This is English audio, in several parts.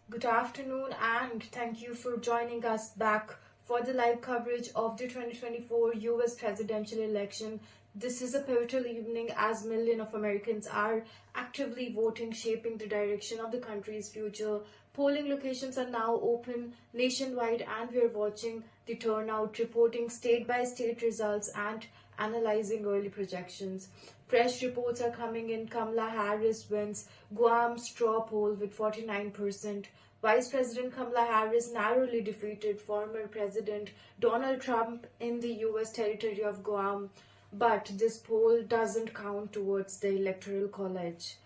Good afternoon, and thank you for joining us back for the live coverage of the 2024 US presidential election. This is a pivotal evening as millions of Americans are actively voting, shaping the direction of the country's future. Polling locations are now open nationwide, and we're watching the turnout, reporting state by state results, and analyzing early projections. Fresh reports are coming in. Kamala Harris wins Guam straw poll with 49%. Vice President Kamala Harris narrowly defeated former President Donald Trump in the US territory of Guam. But this poll doesn't count towards the Electoral College.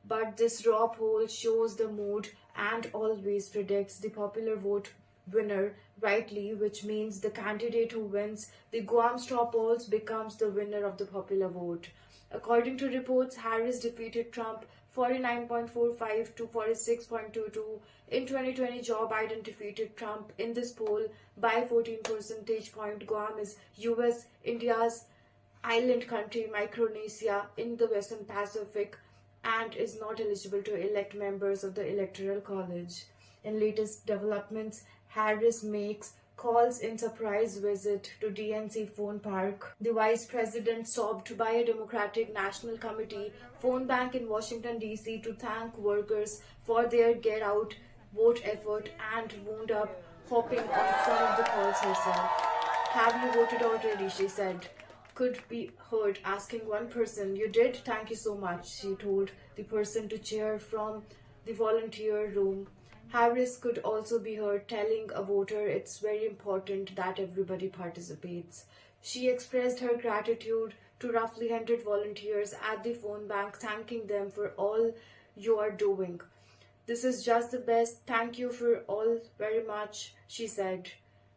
But this raw poll shows the mood and always predicts the popular vote winner rightly, which means the candidate who wins the Guam straw polls becomes the winner of the popular vote. According to reports, Harris defeated Trump 49.45 to 46.22. In 2020, Joe Biden defeated Trump in this poll by 14 percentage point. Guam is US, India's island country, Micronesia in the Western Pacific, and is not eligible to elect members of the Electoral College. In latest developments, Harris makes calls in surprise visit to DNC phone park. The vice president stopped by a Democratic National Committee phone bank in Washington, D.C. to thank workers for their get out vote effort and wound up hopping on some of the calls herself. Have you voted already? She said. Could be heard asking one person, "You did? Thank you so much," she told the person to cheer from the volunteer room. Harris could also be heard telling a voter it's very important that everybody participates. She expressed her gratitude to roughly 100 volunteers at the phone bank, thanking them for all you are doing. "This is just the best. Thank you for all very much," she said.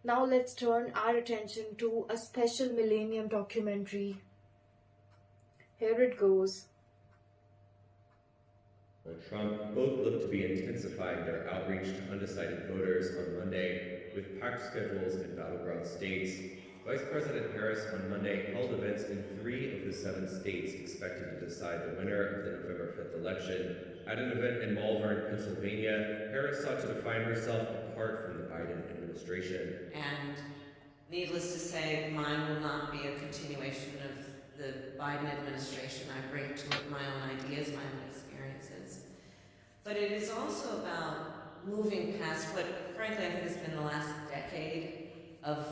Now let's turn our attention to a special Millennium documentary. Here it goes. Trump both look to be intensifying their outreach to undecided voters on Monday with packed schedules in battleground states. Vice President Harris on Monday held events in 3 of the 7 states expected to decide the winner of the November 5th election. At an event in Malvern, Pennsylvania, Harris sought to define herself apart from the Biden administration. And needless to say, mine will not be a continuation of the Biden administration. I bring to it my own ideas, my own experiences. But it is also about moving past what, frankly, I think has been the last decade of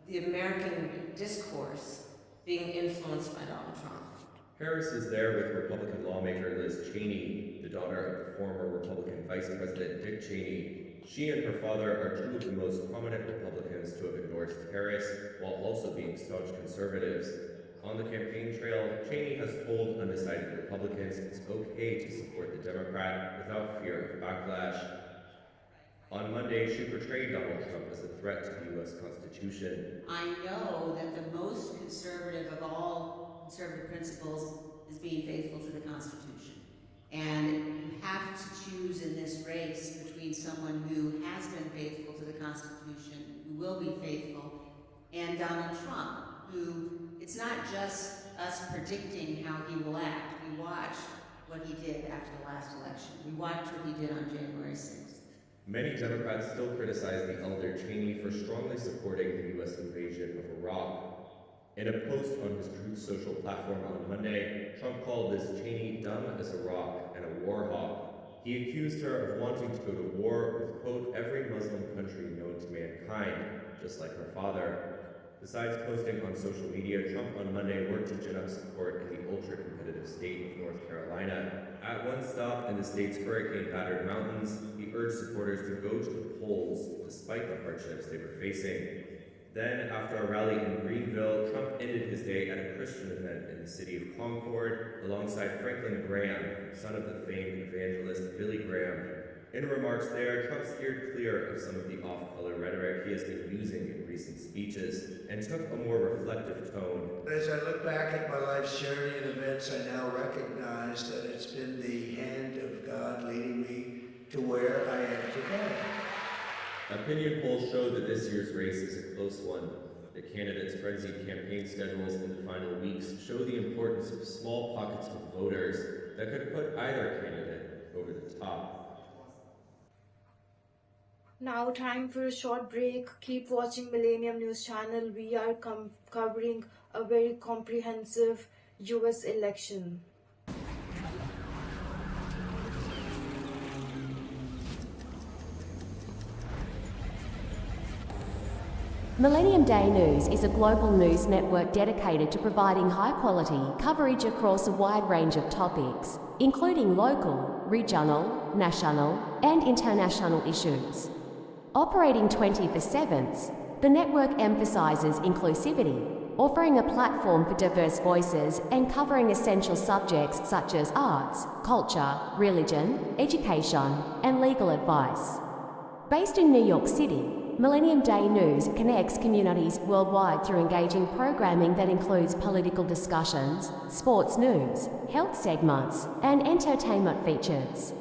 the American discourse being influenced by Donald Trump. Harris is there with Republican lawmaker Liz Cheney, the daughter of the former Republican Vice President Dick Cheney. She and her father are 2 of the most prominent Republicans to have endorsed Harris, while also being staunch conservatives. On the campaign trail, Cheney has told undecided Republicans it's okay to support the Democrat without fear of backlash. On Monday, she portrayed Donald Trump as a threat to the U.S. Constitution. I know that the most conservative of all conservative principles is being faithful to the Constitution. And you have to choose in this race between someone who has been faithful to the Constitution, who will be faithful, and Donald Trump, who it's not just us predicting how he will act. We watched what he did after the last election. We watched what he did on January 6th. Many Democrats still criticize the elder Cheney for strongly supporting the U.S. invasion of Iraq. In a post on his Truth Social platform on Monday, Trump called Liz Cheney dumb as a rock and a war hawk. He accused her of wanting to go to war with, quote, every Muslim country known to mankind, just like her father. Besides posting on social media, Trump on Monday worked to gin up support in the ultra-competitive state of North Carolina. At one stop in the state's hurricane-battered mountains, he urged supporters to go to the polls despite the hardships they were facing. Then, after a rally in Greenville, Trump ended his day at a Christian event in the city of Concord alongside Franklin Graham, son of the famed evangelist Billy Graham. In remarks there, Trump steered clear of some of the off-color rhetoric he has been using in recent speeches and took a more reflective tone. As I look back at my life's journey and events, I now recognize that it's been the hand of God leading me to where I am today. Opinion polls show that this year's race is a close one. The candidates' frenzied campaign schedules in the final weeks show the importance of small pockets of voters that could put either candidate over the top. Now, time for a short break. Keep watching Millennium News Channel. We are covering a very comprehensive US election. Millennium Day News is a global news network dedicated to providing high-quality coverage across a wide range of topics, including local, regional, national, and international issues. Operating 24/7, the network emphasizes inclusivity, offering a platform for diverse voices and covering essential subjects such as arts, culture, religion, education, and legal advice. Based in New York City, Millennium Day News connects communities worldwide through engaging programming that includes political discussions, sports news, health segments, and entertainment features.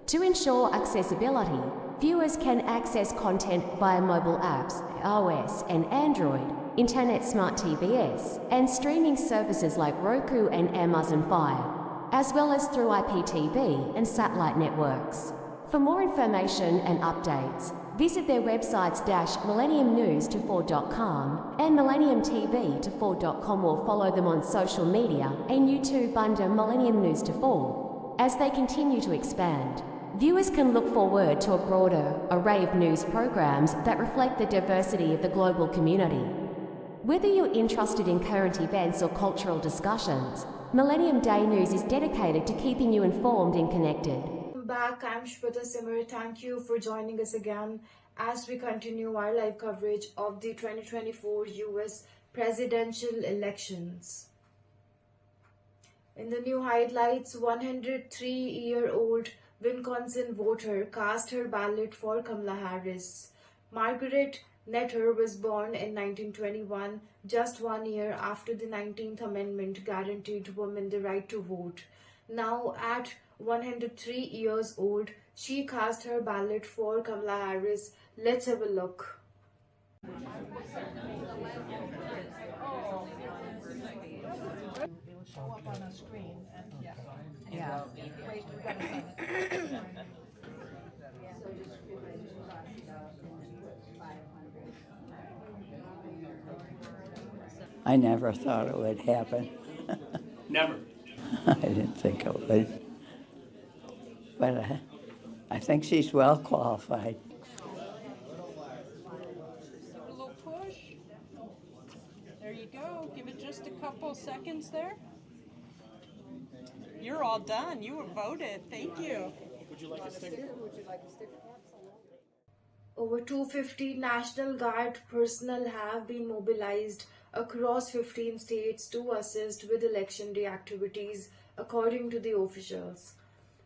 To ensure accessibility, viewers can access content via mobile apps, iOS and Android, Internet Smart TVs, and streaming services like Roku and Amazon Fire, as well as through IPTV and satellite networks. For more information and updates, visit their websites millenniumnews24.com and millenniumtv24.com or follow them on social media and YouTube under Millennium News 24. As they continue to expand, viewers can look forward to a broader array of news programs that reflect the diversity of the global community. Whether you're interested in current events or cultural discussions, Millennium Day News is dedicated to keeping you informed and connected. Back, I'm Shweta Simmer. Thank you for joining us again as we continue our live coverage of the 2024 US presidential elections. In the new highlights, 103-year-old Wisconsin voter cast her ballot for Kamala Harris. Margaret Netter was born in 1921, just 1 year after the 19th Amendment guaranteed women the right to vote. Now, at 103 years old, she cast her ballot for Kamala Harris. Let's have a look. It will show up on a screen and yeah. Wait, we gotta sign it. I never thought it would happen. Never. I didn't think it would. But I think she's well qualified. A little push. There you go. Give it just a couple seconds there. You're all done. You were voted. Thank you. Would you like a sticker? Over 250 National Guard personnel have been mobilized across 15 states to assist with election day activities, according to the officials.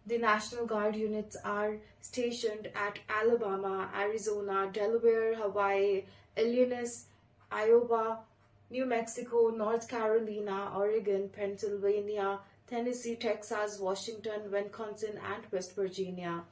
The National Guard units are stationed at Alabama, Arizona, Delaware, Hawaii, Illinois, Iowa, New Mexico, North Carolina, Oregon, Pennsylvania, Tennessee, Texas, Washington, Wisconsin, and West Virginia.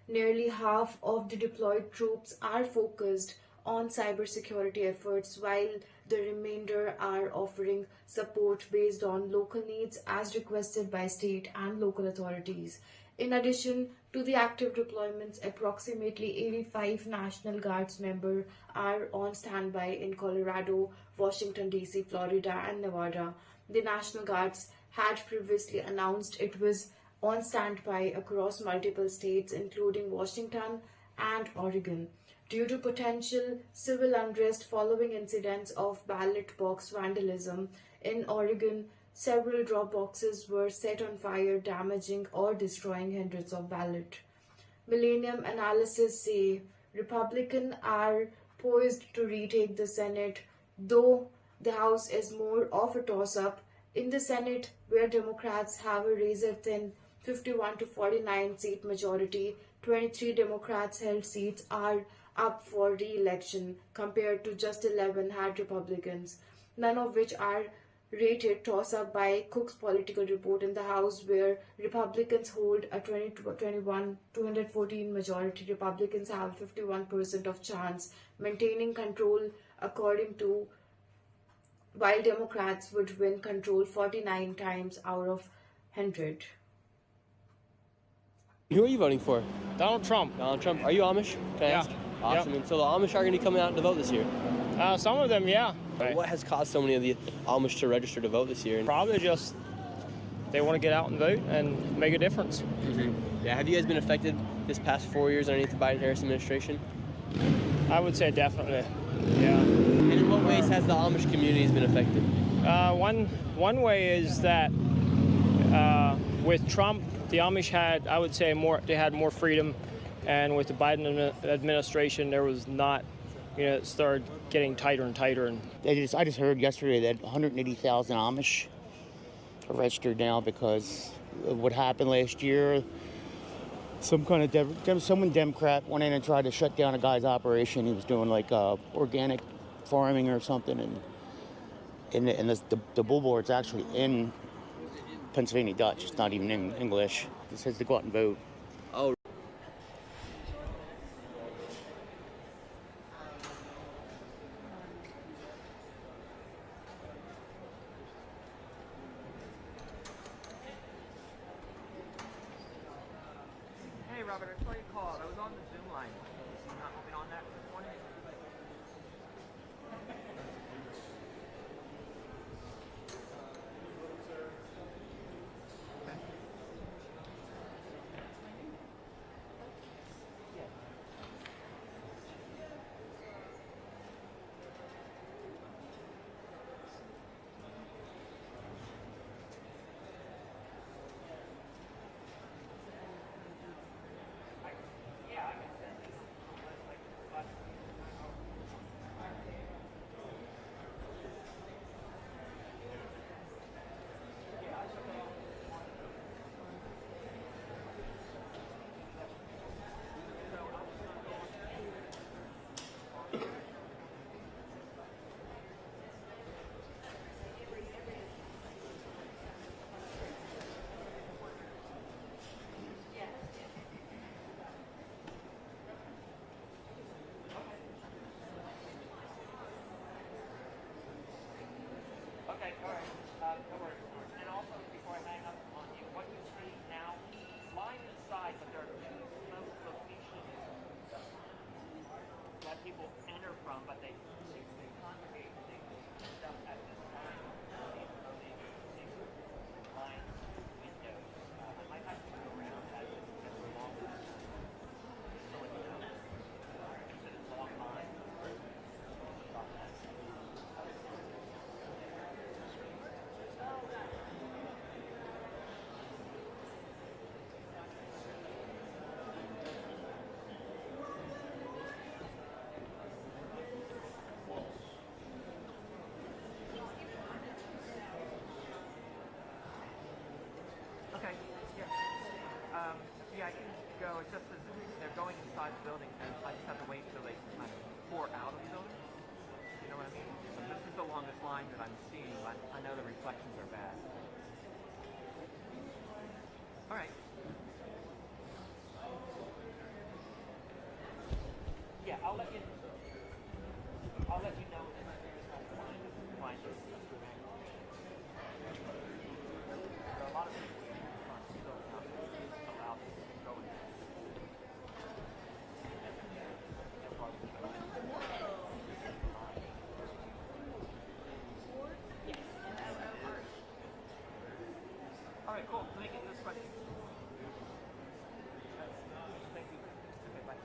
Nearly half of the deployed troops are focused on cybersecurity efforts, while the remainder are offering support based on local needs as requested by state and local authorities. In addition to the active deployments, approximately 85 National Guards members are on standby in Colorado, Washington, D.C., Florida, and Nevada. The National Guards had previously announced it was on standby across multiple states, including Washington and Oregon, due to potential civil unrest following incidents of ballot box vandalism. In Oregon, several drop boxes were set on fire, damaging or destroying hundreds of ballots. Millennium analysts say Republicans are poised to retake the Senate, though the House is more of a toss-up. In the Senate, where Democrats have a razor-thin 51 to 49 seat majority, 23 Democrats held seats are up for re-election compared to just 11 had Republicans, none of which are rated toss-up by Cook's Political Report. In the House, where Republicans hold a 214 majority, Republicans have 51% of chance maintaining control, according to, while Democrats would win control 49 times out of 100. Who are you voting for? Donald Trump. Donald Trump. Are you Amish? Can I ask? Awesome. Yeah. And so the Amish are going to be coming out to vote this year? Some of them, yeah. What has caused so many of the Amish to register to vote this year? Probably just they want to get out and vote and make a difference. Yeah. Have you guys been affected this past 4 years underneath the Biden-Harris administration? I would say definitely, yeah. And in what ways has the Amish community been affected? One way is that with Trump, the Amish had, I would say, they had more freedom, and with the Biden administration, there was not, it started getting tighter and tighter. And I just heard yesterday that 180,000 Amish are registered now because of what happened last year. Someone Democrat went in and tried to shut down a guy's operation. He was doing like organic farming or something, and the billboard's actually in Pennsylvania Dutch. It's not even in English. It says to go out and vote. Oh. Hey Robert, I saw you called. I was on the Zoom line. You've not been on that this morning? Okay, all right. No worries. And also, before I hang up on you, what you see now, line inside, but there are two locations that people enter from, but they congregate, they end up at this line. Line windows. I might have to go around as it gets longer. So let me know. It's a long line. Okay, yeah. Yeah, I can go. It's just that they're going inside the building, and I just have to wait until they kind of pour out of the building. You know what I mean? So this is the longest line that I'm seeing. I know the reflections are bad. All right. Yeah, I'll let you know. Fine. There are a lot of people here in front, so not allowed to go in. All right, cool. Let me get this question. Thank you. Okay, bye.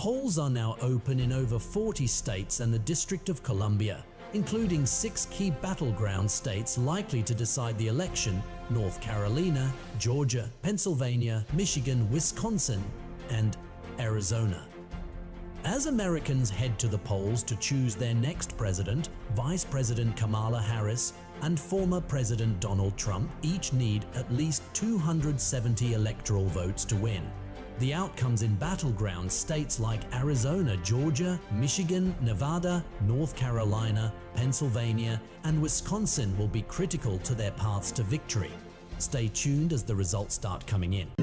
Polls are now open in over 40 states and the District of Columbia, including 6 key battleground states likely to decide the election: North Carolina, Georgia, Pennsylvania, Michigan, Wisconsin, and Arizona. As Americans head to the polls to choose their next president, Vice President Kamala Harris and former President Donald Trump each need at least 270 electoral votes to win. The outcomes in battleground states like Arizona, Georgia, Michigan, Nevada, North Carolina, Pennsylvania, and Wisconsin will be critical to their paths to victory. Stay tuned as the results start coming in.